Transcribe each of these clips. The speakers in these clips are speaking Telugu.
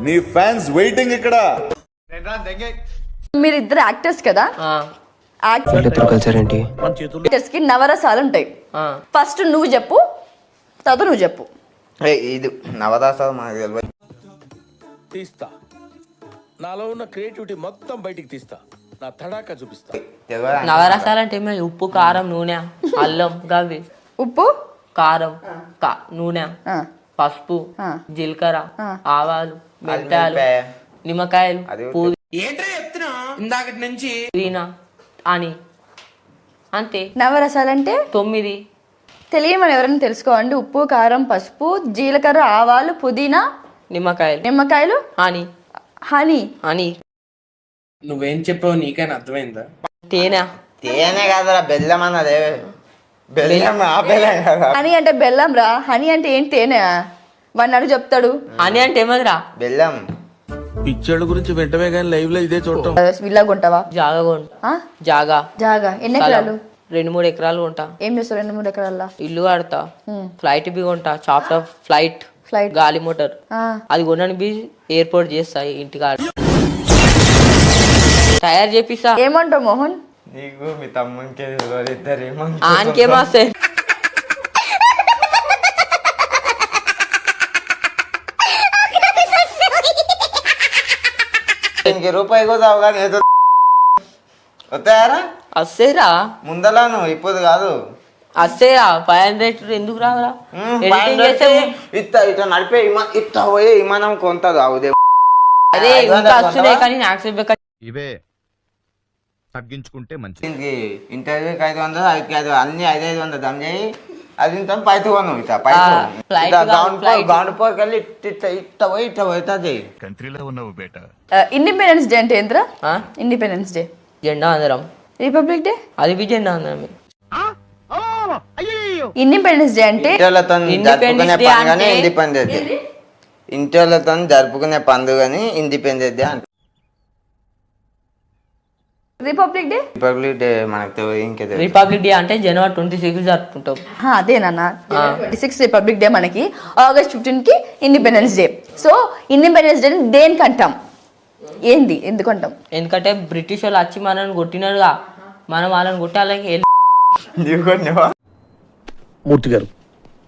నీ ఫ్యాన్స్ వెయిటింగ్ ఇక్కడ. మీరిద్దరు యాక్టర్స్ కదా, యాక్టర్స్ కి నవరసాలు ఉంటాయి. ఫస్ట్ నువ్వు చెప్పు, తర్వాత నువ్వు చెప్పు. ఇది నవరసాలు మనకు తెలియదు. తీస్తా, నాలో ఉన్న క్రియేటివిటీ మొత్తం బయటికి తీస్తా, నా తడాకా చూపిస్తా. నవరసాలు అంటే ఉప్పు, కారం, నూనె, అల్లం, గవి. ఉప్పు, కారం, నూనె, పసుపు, జీలకర్ర, ఆవాలు, మిరపకాయలు, నిమ్మకాయలు, ఇందాకటి నుంచి అని అంతే. నవరసాలంటే 9. తెలియమని ఎవరైనా తెలుసుకోండి. ఉప్పు, కారం, పసుపు, జీలకర్ర, ఆవాలు, పుదీనా, నిమ్మకాయలు, హనీ. నువ్వేం చెప్పావు నీకైనా అర్థమైందా? తేనె కాదురా, బెల్లం అన్నదే. బెల్లం హనీ అంటే బెల్లం రా. హనీ అంటే ఏంటి? తేనె. వాడిని అడుగు చెప్తాడు. హనీ అంటే ఏమదిరా? బెల్లం. పిక్చర్ల గురించి వెంటనే కానీ లైవ్ లో ఇదే చూడటం. విల్లా కొంటావా? జాగా. ఎన్ని ఎకరాలు? 2-3 ఎకరాలు కొంటా. ఏం చేస్తావు 2-3 ఎకరాల్లో? ఇల్లు కడతా, ఫ్లైట్ బి కొంటా, చాప్టర్ ఫ్లైట్ గాలి మోటార్. అది కొనని బి ఎయిర్పోర్ట్ చేస్తా, ఇంటికాడ తయారు చేపిస్తా. ఏమంటావు మోహన్? నీకు మీ తమ్మునికి ఇద్దరు ఆనికేమొస్తాయి? రూపాయి కూడా కానీ ఏదో వస్తాయారా? వస్తేరా ముందలా నువ్వు ఇప్పుడు కాదు. వస్తేరా 500 ఎందుకు రావరా? ఇట్లా నడిపే ఇట్లా పోయి విమానం కొంత కావుదే. అదే ఇంకా వస్తున్నాయి కానీ నాకు ఇవే తగ్గించుకుంటే మంచి. ఇంటర్వ్యూకి 500, అదికి 500, అన్ని 500 దమ్ చేయి. అది ఇంత పైతు కొను. గ్రౌండ్ పోర్కి వెళ్ళి ఇట్లా పోతుంది. కంట్రీలో ఉన్నావు బేట. ఇండిపెండెన్స్ డే అంటే ఏంట్రా? ఇండిపెండెన్స్ డే జెండా అందరం. రిపబ్లిక్ డే అది బి జెండా అందరం. ఇండిపెండెన్స్ డే అంటే జరుపుకునే పండుగనే ఇండిపెండెన్స్ డే. ఇంటర్లతో జరుపుకునే పండుగని ఇండిపెండెన్స్ డే అంటే. రిపబ్లిక్ డే మనకు ఇంకేదో. రిపబ్లిక్ డే అంటే January 26 జరుపుకుంటాం. అదేనన్నా. 26 రిపబ్లిక్ డే, మనకి August 15 కి independence day. So independence day దేనికి అంటాం? ఏంది, ఎందుకు అంటాం? ఎందుకంటే బ్రిటిష్ వాళ్ళు వచ్చి మనల్ని కొట్టినారుగా, మనం వాళ్ళని కొట్టాలని. మూర్తి గారు,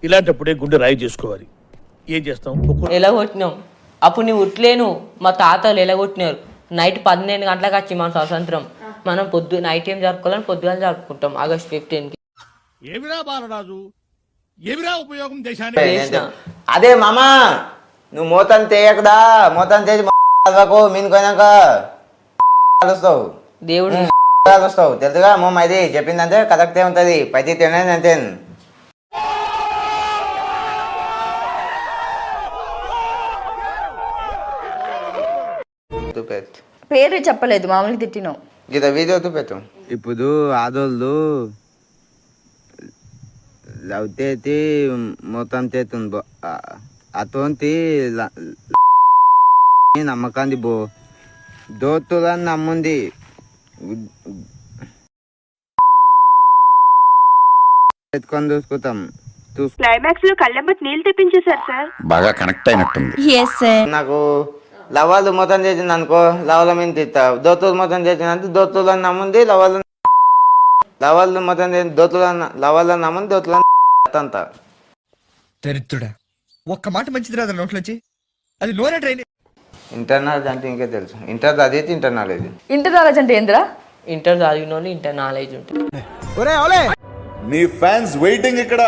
ఇలాంటప్పుడే గుండె రాయి చేసుకోవాలి. ఏం చేస్తాం? ఎలా కొట్టినాం? అప్పుడు నువ్వు ఉట్లేను, మా తాతలు ఎలా కొట్టినారు. నైట్ 12 గంటలకు వచ్చి మన స్వాతంత్రం. మనం నైట్ ఏం జరుపుకోవాలని పొద్దుగా జరుపుకుంటాం August 15 కి. ఏమిరా బాలరాజు, ఏమిరా ఉపయోగం దేశానికి? అదే మామా, నువ్వు మోతం చేయకదా. మోతం చేసి మీనుకోయినాక కలుస్తావు, దేవుడు వస్తావు. తెలుసుగా మోమ, ఇది చెప్పిందంటే కరెక్టే ఉంటది. పైకి తినేది అంతే. పేరు చెప్పలేదు, మామూలుగా తిట్టినావు. గీత వీడియో పెట్టు. ఇప్పుడు ఆదోళ్ళు లవ్తేతి మొత్తం చేతుంది అతోంతి నమ్మకాంది బో దోతులని నమ్ముంది. ఎత్తుకొని చూసుకుంటాం. క్లైమాక్స్ లో కళ్ళెంబట్ నీళ్ళు తెప్పించేశారు సార్. బాగా కనెక్ట్ అయినట్టుంది. నాకు లవాలు మొత్తం చేసింది అనుకో, లవల మీద తిట్టావు. దోతులు మొత్తం చేసిందంటే దోతులని నమ్ముంది. లవాళ్ళు మొత్తం లవాళ్ళని నమ్ముంది, దోతులని అంతా. దరిద్రుడా, ఒక్క మాట మంచిది రాదు నోట్లోంచి. అది నోరే ట్రైన్. ఇంటర్నల్ అంటే ఇంకే తెలుసు. ఇంటర్ చదివితే ఇంటర్ నాలెడ్జ్. ఇంటర్ నాలెడ్జ్ అంటే ఏందిరా? ఇంటర్ చదివిన వాళ్ళు ఇంటర్ నాలెడ్జ్ ఉంటుంది. నీ ఫ్యాన్స్ వెయిటింగ్ ఇక్కడ.